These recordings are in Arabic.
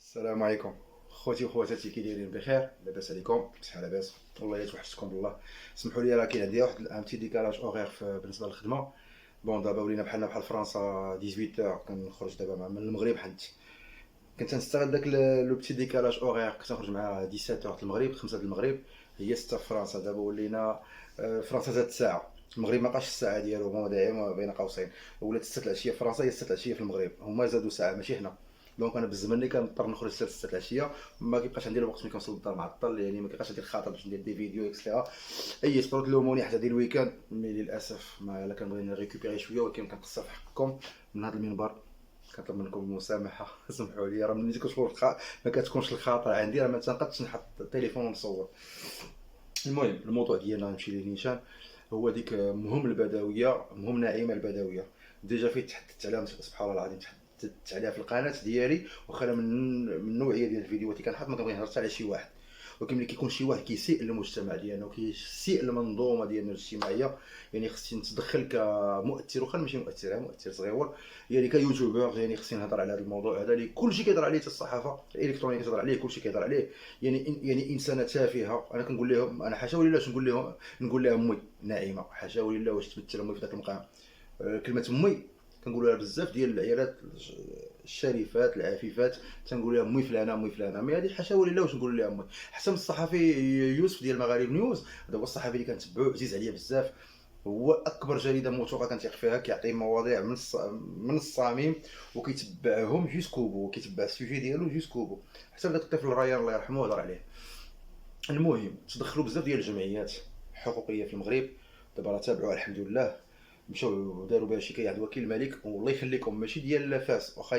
السلام عليكم خوتي وخواتاتي، كي دايرين؟ بخير؟ لاباس عليكم؟ بصحه لاباس والله الا توحشتكم بالله. سمحوا لي، راه كاين عندي واحد ان تي ديكالاج اوغير بالنسبه للخدمه. بون دابا ولينا بحالنا بحال فرنسا 18 كنخرج دابا من المغرب حنت كنت نستغل داك لو بتي ديكالاج اوغير، كنت نخرج مع 17 المغرب 5 المغرب هي 6 في فرنسا. دابا ولينا فرنسا زادت ساعه، المغرب ما بقاش الساعه ديالو هو دايما بين قوسين، ولات 6 العشيه في فرنسا هي 6 العشيه في المغرب، هما زادوا ساعه ماشي حنا. دونك انا بالزمن اللي كنضطر نخرج حتى 6 العشيه، ما كيبقاش عندي الوقت ملي كنوصل للدار معطل، يعني ما كيبقاش عندي الخاطر باش ندير دي فيديو اكسترا. اي سبور تلوموني حتى ديال الويكاند، مي للاسف ما الا كنبغي نريكوبيري شويه، ولكن كنقصر في حقكم من هذا المنبر. كنطلب منكم المسامحه سمحوا لي، راه ملي ما كتكونش الخاطر عندي، راه ما تنقدش نحط التليفون ونصور. المهم الموضوع ديالنا نمشي ليه نيشان. هو ديك مهم البدويه، مهم نعيمه البدويه. ديجا فين تحدثت عليها سبحان الله العظيم، تحدثت عليها في القناه ديالي، واخا انا من النوعيه ديال الفيديوهات اللي كنحط ما كنبغي نهضر حتى على شي واحد، ولكن ملي كيكون شي واحد كيسيء للمجتمع ديالنا وكيسيء للمنظومه ديالنا الاجتماعيه، يعني خصني نتدخل كمؤثر، واخا ماشي مؤثر، مؤثر صغيور، يعني كيوتيوبر، يعني خصني نهضر على هذا الموضوع هذا اللي كلشي كيهضر عليه، حتى الصحافه الالكترونيه كتهضر عليه، كلشي كيهضر عليه. يعني انسانه تافهه. انا كنقول لهم، انا حاشا ولله واش نقول لها امي ناعمه، حاشا ولله واش تمثل امي في ذاك المقام. كلمه امي كنقول لها بزاف ديال العيالات الشريفات العفيفات، تنقول لها امي فلانه امي فلانه، مي هذه حاشا ولله واش نقول لها امي. حتى من الصحفي يوسف ديال مغارب نيوز، هذا هو الصحفي اللي كنتبعو، عزيز عليا بزاف. هو اكبر جريده موثوقه كنثيق فيها، كيعطي مواضيع من الصميم، وكيتبعهم جوسكو بو، وكيتبع السوجي ديالو جوسكو بو. حتى داك الطفل ريان الله يرحمه هضر عليه. المهم تدخلوا بزاف ديال الجمعيات حقوقيه في المغرب، دابا راه تابعوها الحمد لله، مشاو داروا بها شكايه عند وكيل الملك، والله يخليكم ماشي ديال فاس، واخا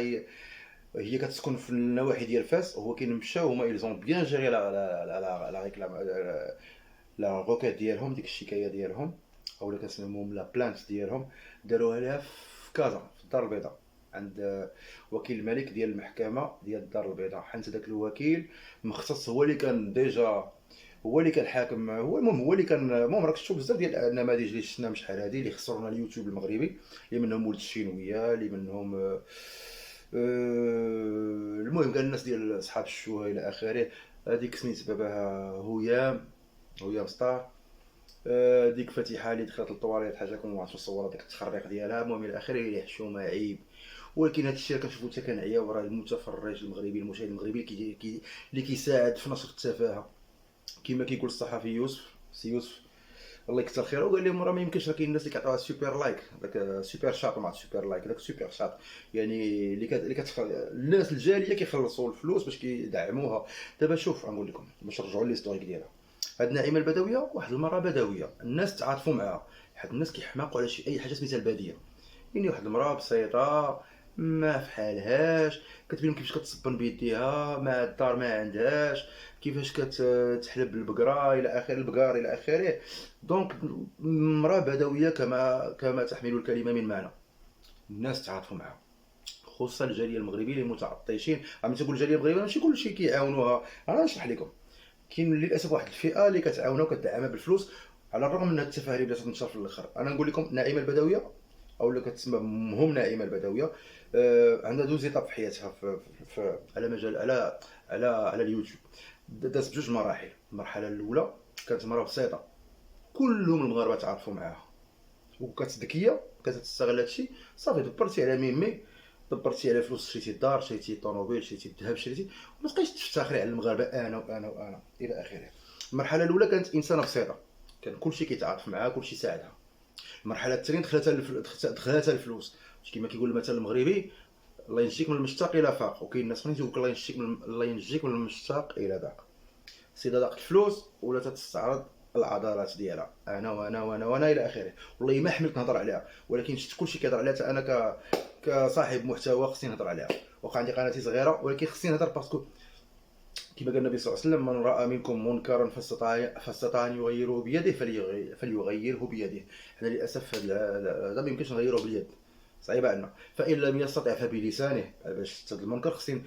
هي كتسكن في النواحي ديال فاس، هو كاين مشاو هما ايزون بيان جيري لا ريكلام لا روكيت ديالهم، ديك الشكايه ديالهم اولا كنسميهم لا بلانت ديالهم، داروها لها في كازا في الدار البيضاء، عند وكيل الملك ديال المحكمه ديال الدار البيضاء، حيت داك الوكيل مختص، هو اللي كان ديجا، هو اللي كان حاكم، هو المهم هو اللي كان. المهم راك تشوف بزاف ديال النماذج اللي شفناهم شحال هادي اللي خسرونا اليوتيوب المغربي، اللي منهم ولد الشينويه، اللي منهم المهم كاع الناس ديال صحاب الشوهه الى اخره. هذيك سميت باباها هيام ستار. ديك فاتحه اللي دخلت للطواليت حاجه كون ما عرفتش نصور ديك التخربيق ديالها، المهم الى اخره، اللي حشومه عيب. ولكن هذا الشيء كنشوفو حتى كنعياو، راه المتفرج المغربي المشاهد المغربي اللي كيساعد في نشر التفاهه، كما كيقول الصحفي يوسف سي يوسف الله يكثر خيره، وقال لهم راه ما يمكنش، راه كاين الناس اللي كيعطيوها سوبر لايك، داك سوبر شات مع سوبر لايك، داك سوبر شات يعني الناس الجاليه كيخلصوا الفلوس باش كيدعموها. دابا شوف غنقول لكم باش نرجعوا للهيستوريك ديالها. هاد نعيمه البدويه واحد المره بدويه، الناس تعاطفوا معها، حيت الناس كيحماقوا على اي حاجه سميتها الباديه. يعني واحد المراه بسيطه ما فحالهاش، كتبين كيفاش كتصبن بيديها، ما الدار ما عندهاش، كيفاش كتحلب البقره الى اخره، البقار الى اخره. دونك امراه بدويه كما تحمل الكلمه من معنى. الناس تعاطفوا معها، خصوصا الجاليه المغربيه اللي متعطشين. عم تقول الجاليه المغربيه ماشي كلشي كيعاونوها، انا نشرح لكم. كاين للاسف واحد الفئه اللي كتعاونها وكتدعمها بالفلوس، على الرغم من هاد التفاهه اللي بدات تنتشر في الاخر. انا نقول لكم نعيمه البدويه، او اللي كتسمى مهم نعيمه البدويه، عندها دوز ايطاب في حياتها على مجال على اليوتيوب. دازت بجوج مراحل. المرحله الاولى كانت مراه بسيطه، كلهم المغاربه تعرفوا معاها، وكانت ذكيه، كانت تستغل هادشي. صافي دبرتي على ميمي، دبرتي على فلوس، شريتي الدار، شريتي طوموبيل، شريتي الذهب، شريتي، وما تبقايش تفتخري على المغاربه انا وانا وانا الى اخره. المرحله الاولى كانت انسانه بسيطه، كان كلشي كيتعاطف معاها، كلشي ساعدها. المرحله الثانيه دخلتها الفلوس، كما كيقول المثل المغربي، الله ينجيك من المشتاق الى فاق، وكاين الناس اخرين تيقول الله ينجيك من المشتاق الى ذاق. السيده ضاقت الفلوس ولا تستعرض العضلات ديالها، انا وانا وانا وانا الى اخره. والله ما حملت نهضر عليها، ولكن شفت كلشي كيهضر عليها، حتى انا كصاحب محتوى خصني نهضر عليها. وقع عندي قناتي صغيره، ولكن خصني نهضر باسكو كما قال النبي صلى الله عليه وسلم: من راى منكم منكرا فاستطاع ان يغيره بيده فليغيره بيده. حنا للاسف هذا ما يمكنش نغيروه باليد، صعيبه عندنا. فان لم يستطع فبلسانه. باش تهد المنكر خصني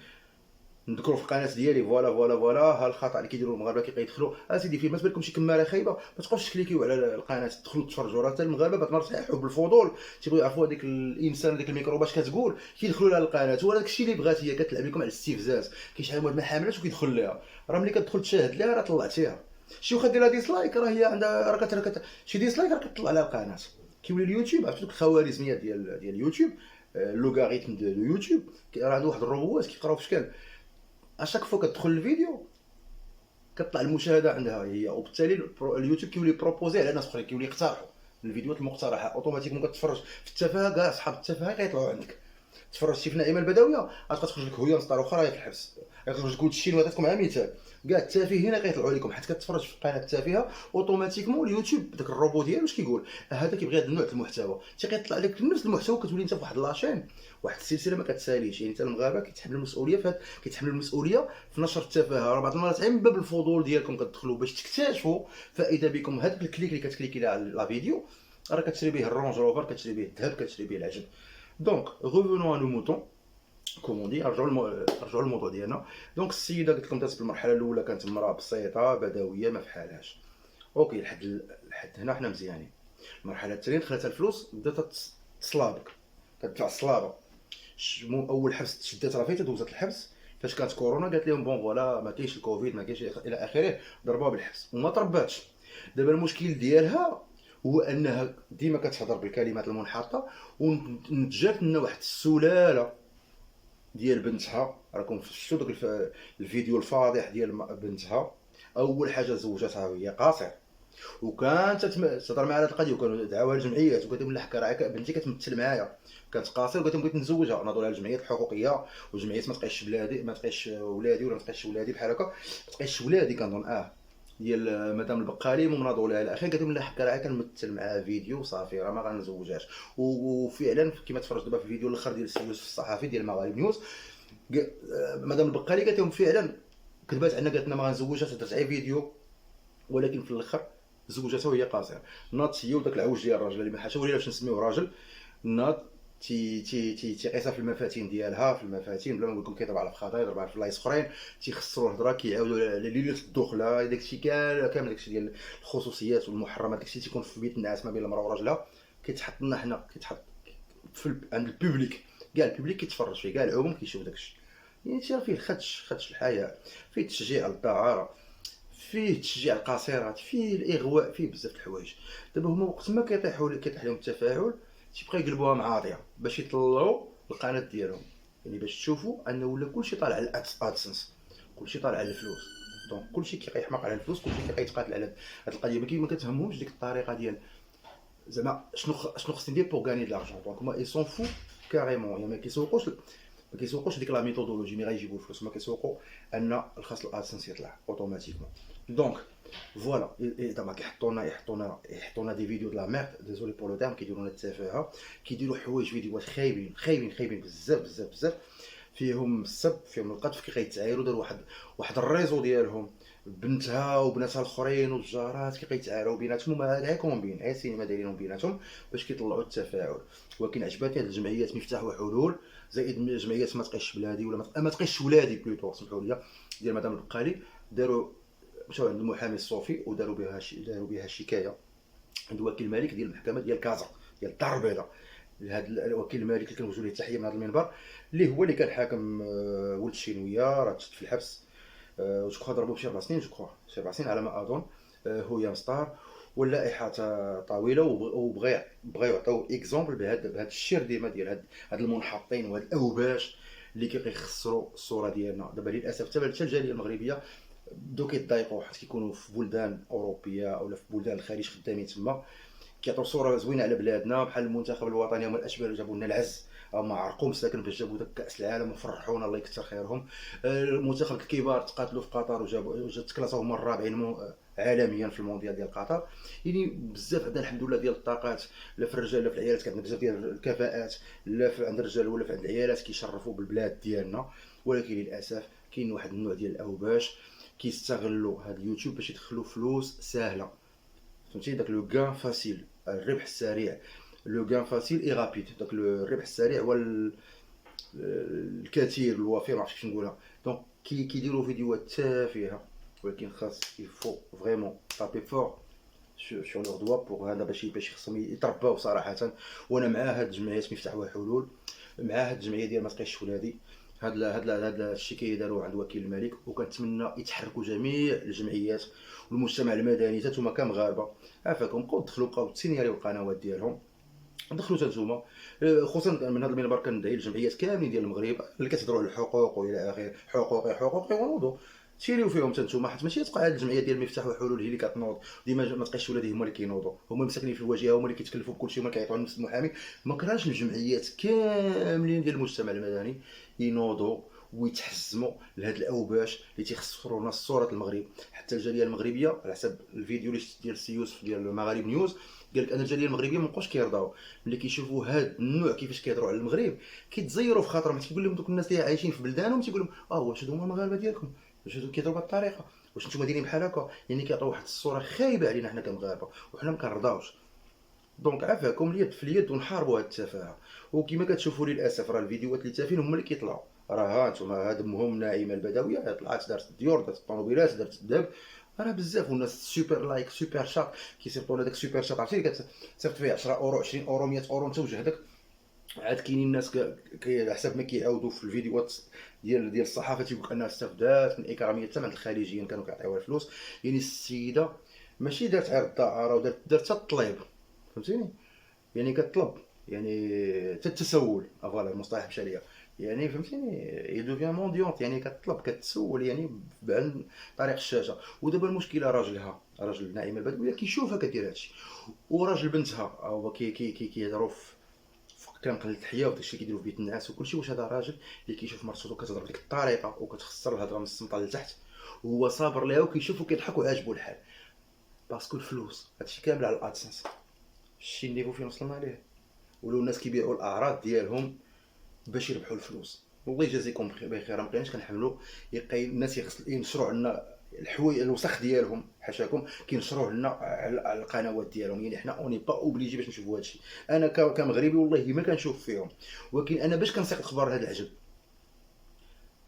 نذكروا في القناه ديالي فوالا ها الخطا اللي كيديروا المغاربه كيدخلوا اسيدي فين ما تبان لكم شي كماره خايبه ما تبقاوش تكليكيو على القناه تدخلوا تفرجوا، راه حتى المغاربه بعض المرات يحيوا بالفضول تيبغيو يعرفوا هذيك الانسان ديك الميكروب اش كتقول كيدخلوا لها القناه، وهذاك الشيء اللي بغات هي كتلعب لكم على الاستفزاز، كيشحال واحد من الحملات وكيدخل ليها، راه ملي كتدخل تشاهد ليها راه طلعتيها، شي واحد دير ديسلايك راه هي عندها راه شي ديسلايك راه كتطلع على القناه، كيولي اليوتيوب عرفتوا الخوارزميات ديال اليوتيوب، اللوغاريتم ديال اليوتيوب راه عنده واحد الروبوات كيقراو في شكل اشاك فوا كتدخل الفيديو كتطلع المشاهده عندها هي، وبالتالي اليوتيوب كيولي بروبوزي على ناس اخرين، كيولي يقترحوا الفيديوهات المقترحه اوتوماتيكمون كتفرج في التفاهه، كاع صحاب التفاهه كيطلعوا عندك، تفرج شي في نعيمه البدويه غتبقى تخرج لك هويه مسطره اخرى في الحبس، غتخرج لك الشين وهاتكم مع مثال كاع التافهين كيطلعوا لكم حيت كتفرج في القناه التافهه اوتوماتيكمون اليوتيوب بداك الروبو ديالو اش كيقول هذا كيبغي هذا النوع المحتوى كيطلع لك نفس المحتوى، كتولي انت في واحد لاشين واحد السلسله ما كتساليش، يعني حتى المغاربه كيتحملوا المسؤوليه كيتحملوا المسؤوليه في نشر التفاهه، راه بعض المرات غير من باب الفضول ديالكم كتدخلوا باش تكتشفوا، فاذا بكم هذاك الكليك اللي كتكليكي على لا فيديو راه كتشري به الرونج روفر، كتشري به الذهب، كتشري به العجب. دونك revenons à nos moutons كومون دي، نرجعوا للموضوع ديالنا. دونك السيده قلت لكم دازت بالمرحله الاولى كانت امراه بسيطه بدويه ما فحالهاش، اوكي لحد هنا حنا مزيانين. المرحله الثانيه دخلتها الفلوس بدات تصلابك، كتدفع الصلابه، اول حبس تشدات راه فايته دوزت الحبس فاش كانت كورونا قالت لهم بون فوالا ما كاينش الكوفيد ما كاينش الى اخره، ضربوها بالحبس وما ترباتش. دابا المشكل ديالها هو انها ديما كتهضر بالكلمات المنحطه ونتجات لنا واحد السلاله ديال بنتها، راكم شفتوا داك الفيديو الفاضح ديال بنتها، اول حاجه زوجتها وهي قاصر وكانت تهضر معها على القضيه وكانوا دعاوها الجمعيات وقالت لهم لا حكا راه بنتي كتمثل معايا كانت قاصر وقالت لهم بغيت نزوجها، ناضوا لها الجمعيات الحقوقيه والجمعيات ما تقيش بلادي ما تقيش ولادي ولا ما تقيش ولادي بحال هكا ما تقيش ولادي كنظن ديال مدام البقالي مناضوا لها الى اخره، قالت لهم لا حكا راه كنمثل معاها فيديو صافي راه ما غنزوجهاش. وفعلا كما تفرجت دابا في الفيديو الاخر ديال السي يوسف الصحفي ديال مغارب نيوز مدام البقالي قالت لهم فعلا كذبات عنا قالت لنا ما غنزوجهاش درت غير فيديو، ولكن في الاخر زوجته وهي قاصره. ناض هي وداك العوج ديال الراجل اللي ما حاشا ولينا باش نسميوه راجل، ناض تيقيسها في المفاتين ديالها في المفاتين بلا ما نقول لكم كيضرب على فخاطر يضرب على بلايص اخرين تيخسروا الهضره كيعاودوا ليله الدخله داكشي كامل داكشي ديال الخصوصيات والمحرمات داكشي تيكون في بيت الناس ما بين المراه وراجلها كيتحط لنا حنا كيتحط عند البوبليك كاع البوبليك كيتفرج فيه كاع العموم كيشوف داكشي، يعني فيه خدش الحياه، فيه تشجيع الدعاره، فيه تشجيع القاصرات، فيه الاغواء، فيه بزاف د الحوايج. دابا هما وقت ما كيطيح لهم التفاعل تيبقى يقلبوها معاطيه باش يطلعوا القناه ديالهم، يعني باش تشوفوا انه ولا كلشي طالع على الادسنس، كلشي طالع على الفلوس، دونك كلشي كيحماق على الفلوس، كلشي كيتقاتل على هاد القضيه، ما كتهمهمش ديك الطريقه ديال زعما شنو خصني ندير بوغ غاني د لارجون، دونك هما اي سون فو كاريمون، يعني ما كيسوقوش ديك لا ميثودولوجي ملي غيجيبوا الفلوس، ما كيسوقوا ان الخاص الادسنس يطلع اوتوماتيكمون. دونك فوالا زعما يحطونا دي فيديو د لا ميرد ديزولي بور لو تيرم، كيديروا لنا التفاهه، كيديروا حوايج فيديوهات خايبين بزاف فيهم السب فيهم القذف، كيتعايروا داروا واحد الريزو ديالهم بنتها وبناتها الاخرين والجارات كيتعاراو بيناتهم، وما غير كومبين غير سينما دايرينهم بيناتهم باش كيطلعوا التفاعل. ولكن عجباتني هاد الجمعيات مفتاح وحلول زائد جمعيات ما تقيش بلادي ولا ما تقيش ولادي بلوتو سمحوا لي ديال مدام البقالي، داروا مشاو عند المحامي الصوفي وداروا بها شكايه عند وكيل الملك ديال المحكمه ديال كازا ديال الدار البيضاء، لهذا الوكيل الملك اللي كنوجهوا ليه التحيه من هذا المنبر، اللي هو اللي كان حاكم ولد الشينويه راه تشد في الحبس، جو ضربوه بشي 4 سنين شي 4 سنين على ما اظن، هو مسطار واللائحه طويله، وبغى يعطيو اكزومبل بهذا الشير ديما ديال هاد المنحطين وهاد الاوباش اللي كيخسروا الصوره ديالنا. دابا للاسف حتى الجاليه المغربيه بداو كيتضايقوا حيت كيكونوا في بلدان اوروبيه اولا في بلدان الخليج خدامين تما، كيعطيو صوره زوينه على بلادنا بحال المنتخب الوطني هما الاشبال جابوا لنا العز، هما عرقوا مساكن باش جابوا داك كاس العالم وفرحونا الله يكثر خيرهم. المنتخب الكبار تقاتلوا في قطر وجابوا تكلاسوا هما الرابعين عالميا في المونديال ديال قطر، يعني بزاف عندنا الحمد لله ديال الطاقات، لا في الرجال لا في العيالات عندنا بزاف ديال الكفاءات، لا عند الرجال ولا في عند العيالات كيشرفوا بالبلاد ديالنا. ولكن للاسف كاين واحد النوع ديال الاوباش كيستغلوا هذا اليوتيوب باش يدخلوا فلوس سهله، فهمتي داك لو غان فاسيل، الربح السريع، لو غان فاسيل اي رابيد، داك الربح السريع الكثير الوفير، ما عرفتش كيفاش نقولها. دونك كيديروا فيديوهات تافهه، ولكن خاص يفو فريمون طابي فور سور لور دوا بوغ هذا باش خصهم يترباو صراحه. وانا مع هاد الجمعيات مفتاح حلول، مع هاد الجمعيه ديال ما تقيش ولادي، هاد الشيء كيداروا عند وكيل الملك، وكنتمنى يتحركوا جميع الجمعيات والمجتمع المدني تاتوما كمغاربه عافاكم، بقاو دخلوا بقاو تسينياليو القنوات ديالهم، دخلوا تانتوما. خصوصا من هذا المنبر كندعي الجمعيات كاملين ديال المغرب اللي كتهضروا على الحقوق والى اخره، حقوقي ونوضوا سيريو فيهم تانتوما، حيت ماشي تبقى هاد الجمعيه ديال مفتاح وحلول هي اللي كتنوض ديما، ما تبقاش ولادي هما اللي كينوضوا، هما مساكنين في الواجهه، هما اللي كيتكلفوا بكلشي، هما اللي كيعطيو نفس المحامي. ما كرهش الجمعيات كاملين ديال المجتمع المدني ينوضوا ويتحزموا لهاد الاوباش اللي تيخسروا لنا صوره المغرب. حتى الجاليه المغربيه على حسب الفيديو اللي شفت ديال السي يوسف ديال المغارب نيوز، قال لك ان الجاليه المغربيه ما بقاوش كيرضاو ملي كيشوفوا هاد النوع كيفاش كيهضروا على المغرب، كيتزيروا في خاطرهم، تيقول لهم دوك الناس اللي عايشين في بلدانهم، تيقول لهم واش هادو هما المغاربه ديالكم، واش هادو كيهضروا بهاد الطريقه، واش نتوما دايرين بحال هكا، يعني كيعطيو واحد الصوره خايبه علينا حنا كمغاربه، وحنا ما كنرضاوش. دونك عافاكم اليد في اليد ونحاربوا هاد التفاهه. وكما كتشوفوا للاسف راه الفيديوهات اللي تافهين هما اللي كيطلعوا، راه ها انتم هاد امهم ناعمه البدويه طلعت دارت الديور، دارت الطوموبيلات، دارت الذهب، راه بزاف. والناس سوبر لايك سوبر شات كيصيفطوا لها داك سوبر شات، عرفتي اللي كتصيفط فيه 10 اورو 20 اورو 100 اورو انت وجهدك. عاد كاينين الناس على حسب ما كيعاودوا في الفيديوهات ديال الصحافه تيقول انها استفدات من اكراميه حتى عند الخليجيين كانوا كيعطيوها الفلوس. يعني السيده ماشي دارت غير الدعاره، ودارت حتى الطليب، فهمتيني، يعني كطلب، يعني حتى التسول فوالا المصطلح مشى ليا، يعني فهمتيني هي دوفيان مونديونط، يعني كطلب كتسول يعني بعن طريق الشاشه. ودابا المشكله راجلها، راجل نعيمه البدويه كيشوفها كدير هادشي، وراجل بنتها هو كيهضروا في كنقل التحيه وداكشي كيديروا في بيت الناس وكلشي. واش هذا راجل اللي كيشوف مرته كتهضر بديك الطريقه وكتخسر الهضره من السمطه لتحت، وهو صابر ليها وكيشوف وكيضحك وعاجبو الحال؟ باسكو الفلوس، هادشي كامل على الادسنس. شتي النيفو فين وصلنا ليه؟ ولاو الناس كيبيعوا الاعراض ديالهم باش يربحوا الفلوس. والله يجازيكم بخير، ما بقيناش كنحملوا الناس ينشروا عندنا الحوايج الوسخ ديالهم، حاشاكم كينشروه لنا على القنوات ديالهم. يعني حنا اوني با اوبليجي باش نشوفوا هادشي. انا كمغربي والله ما كنشوف فيهم، ولكن انا باش كنسيق اخبار هذا العجب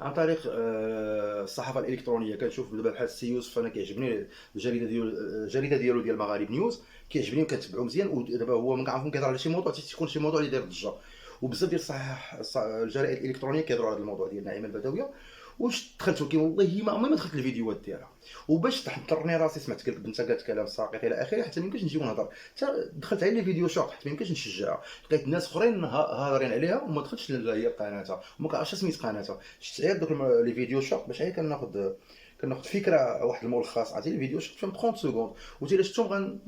عن طريق الصحافه الالكترونيه. كنشوف دابا بحال السي يوسف، انا كيعجبني الجريده ديالو ديال المغارب نيوز، كيعجبني وكنتبعو مزيان. ودابا هو ما كنعرفو كيهضر على شي موضوع تيكون شي موضوع اللي داير ضجه، وبزاف ديال الجرائد الالكترونيه كيهضروا على الموضوع ديال نعيمه البدويه. واش دخلت ولكن والله ما عمري ما دخلت الفيديوهات ديالها، وباش تحضرني راسي سمعت قالك بنتها قالت كلام ساقط الى اخره، حتى ما يمكنش نجي ونهضر. حتى دخلت على لي فيديو شورت حتى ما يمكنش نشجعها، لقيت ناس اخرين هاضرين عليها وما دخلتش هي قناتها، وما كنعرفش سميت قناتها. شفت غير دوك لي فيديو شورت باش غير كناخذ فكره واحد الملخص. عرفتي لي فيديو شفت فيهم 30 سكوند، وتي شفتهم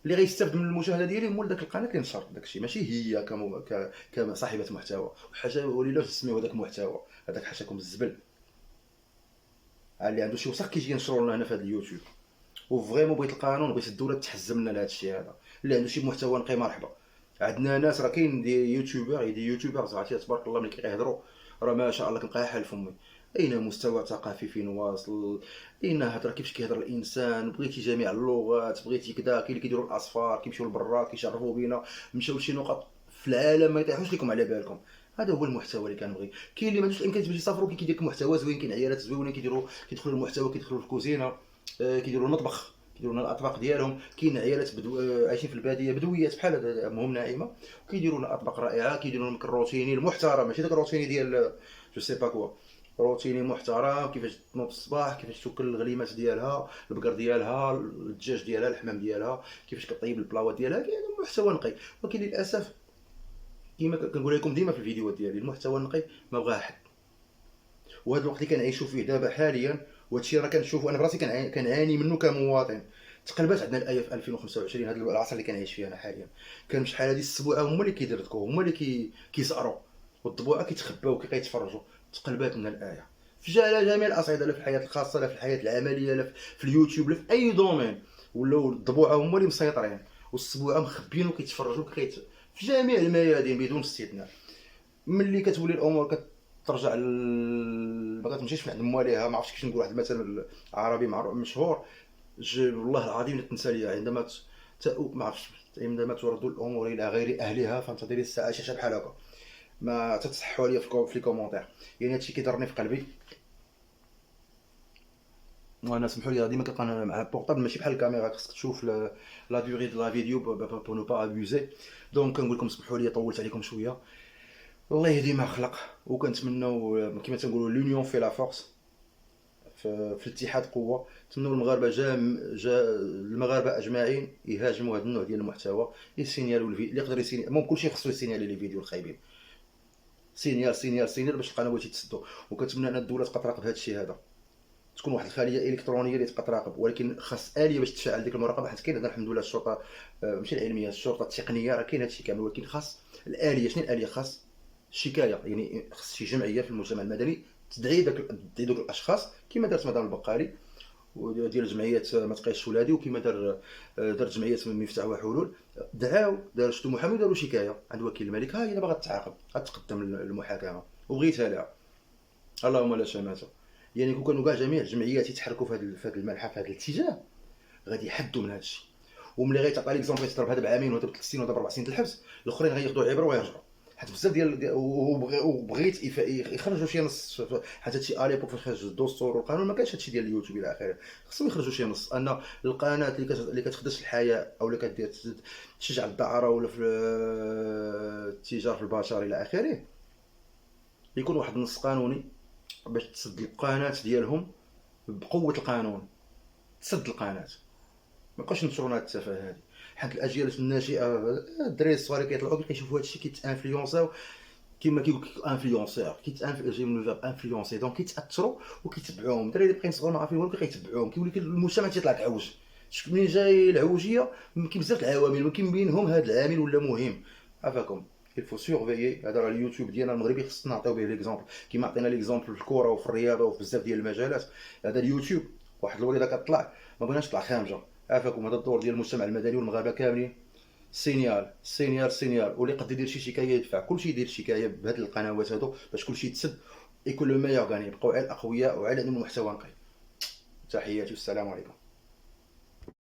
اللي غيستافد من المشاهده ديالي هو داك القناه اللي نشر داكشي، ماشي هي كصاحبه محتوى. وحاجه ولينا نسميو هذاك المحتوى هذاك حاشاكم الزبل اللي عنده شي وسخ كيجي ينشروا لنا هنا في هذا اليوتيوب. وفريمون بغيت القانون، بغيت الدوله تحزم لنا لهذا الشيء هذا. اللي عنده شي محتوى نقي مرحبا. عندنا ناس راه كاين دي يوتيوبر عرفتي تبارك الله ملي كيهضروا راه ما شاء الله كنبقى حال فمي. اين مستوى ثقافي فين واصل، اين هضره كيفاش كيهضر الانسان، بغيتي جميع اللغات، بغيتي كذا. كاين اللي كيديروا الاصفار كيمشيو للبرات كيشرفوا بينا، مشاو لشي نقط في العالم ما يطيحوش لكم على بالكم. هذا هو المحتوى اللي كنبغي. كاين اللي ما عندوش الامكانيات باش يسافروا كيدير لك محتوى زوين، كاين عيالات زوينين كيدخلوا المحتوى، كيدخلوا في الكوزينه، كيديروا المطبخ، كيديروا لنا الاطباق ديالهم. كاين عيالات عايشين في الباديه بدويات بحال امهم ناعمه، وكيديروا لنا اطباق رائعه، كيديروا لنا الروتيني المحترم، ماشي داك الروتيني ديال جو سي با كوا، روتيني محترم. كيفاش تنوض الصباح، كيفاش توكل الغليمات ديالها، البقر ديالها، الدجاج ديالها، الحمام ديالها، كيفاش كطيب البلاوات ديالها. كاين محتوى نقي، ولكن للاسف كما كنقول لكم ديما في الفيديوهات ديالي المحتوى النقي ما بغاه حد. وهذا الوقت اللي كنعيشوا فيه دابا حاليا، وهادشي راه كنشوفو انا براسي كنعاني منه كمواطن. تقلبات عندنا الايه في 2025، هذا العصر اللي كنعيش فيه انا حاليا. كان شحال هذه السبوعه هما اللي كيدردكوا، هما اللي كيسقروا، والضبوعه كيتخباو وكيتفرجوا. تقلبات من الايه على جميع الاصعده، لا في الحياه الخاصه، لا في الحياه العمليه، لا في اليوتيوب، لا في اي دومين. ولاو الضبوعه هما اللي مسيطرين، والسبوعه مخبيين وكيتفرجوا في جميع الميادين بدون استثناء. ملي كتولي الامور ترجع ما كتمشيش عند مواليها. ما عرفتش كيفاش نقول واحد المثل عربي معروف مشهور، والله العظيم لا تنسى ليا. ما عرفتش، عندما ترد الامور الى غير اهلها فانتظري الساعه شاشه بحال هكا. ما تتصحوا عليا في لي كومونتير. يعني هادشي كيضرني في قلبي. وانا سمحوا لي ديما كنبقى انا مع البورطابل ماشي بحال الكاميرا، خصك تشوف لا دوري دو لا فيديو بو نو با ابوزي. دونك كنقول لكم سمحوا لي طولت عليكم شويه. الله يهدي ما خلق، وكنتمنوا كما تنقولوا لونيون في لا فورس، في الاتحاد قوه. نتمنوا المغاربه المغاربه اجمعين يهاجموا هذا النوع ديال المحتوى، يسينيالوا اللي يقدر يسيني، المهم كلشي خصو يسينيالي لي فيديو الخايبين، سينيال باش القنوات يتسدوا. وكنتمنى ان الدوله تبقى تراقب هذا الشيء هذا، تكون واحد الخليه الكترونيه اللي تبقى تراقب، ولكن خاص اليه باش تفعل ديك المراقبه. حيت كاين الحمد لله الشرطه ماشي العلميه، الشرطه التقنيه، راه كاين هادشي كامل، ولكن خاص الاليه. شنو الاليه؟ خاص شكايه، يعني خاص شي جمعيه في المجتمع المدني تدعي دوك الاشخاص، كما دارت مدام البقالي وديال جمعيه ما تقيش ولادي، وكما دارت جمعيه مفتاح وحلول، داروا شدوا محامي وداروا شكايه عند وكيل الملك. ها هي دابا غتعاقب، غتقدم للمحاكمه وبغيتها لها. اللهم لا شماتة. يعني كون كانوا كاع جميع الجمعيات يتحركوا في هذا المنحى، في هذا الاتجاه، غادي يحدوا من هذا الشيء. وملي غيتعطى ليكزومبل يضرب هذا بعامين وهذا ب3 سنين وهذا ب4 سنين الحبس، الاخرين غياخذوا عبره ويرجعوا. حيت بزاف وبغيت يخرجوا شي نص، حيت هادشي اليبوك فاش خرج الدستور والقانون ما كانش هادشي ديال اليوتيوب الى اخره. خصهم يخرجوا شي نص ان القناه اللي كتخدش الحياه او اللي كدير تشجع الدعاره ولا في التجار في البشر الى اخره، يكون واحد النص قانوني باش تسد القناه ديالهم بقوه القانون. تسد القناه، ما بقاوش ينشروا هاد التفاهه هادي. حيت الاجيال الناشئه، الدراري الصغار كيطلعوا كيشوفوا هادشي كيتانفلونساو، كيما كيقول انفلونسور، جاي من الفيرب انفلونسي، دونك كيتاثروا وكيتبعوهم. الدراري اللي بقاين صغار ما عارفين والو كيتبعوهم، كيولي المجتمع تيطلع كعوج. منين جاي العوجيه؟ كاين بزاف العوامل، ولكن بينهم هذا العامل ولا مهم. عافاكم، الفو سورفيي. هذا راه اليوتيوب ديالنا المغربي خصنا نعطيو به ليكزومبل، كيما عطينا ليكزومبل في الكره وفي الرياضه وفي بزاف ديال المجالات. هذا اليوتيوب واحد الوليده كطلع، ما بغيناش تطلع خامجه. عافاكم، هذا الدور ديال المجتمع المدني والمغاربه كاملين. سينيال سينيال سينيال، واللي يقدر يدير شي شكايه يدفع، كلشي يدير شكايه بهاد القنوات هادو باش كلشي يتسد، يكون لو ميور غاني، يبقاو على الاقوياء وعلى المحتوى نقي. تحياتي والسلام عليكم.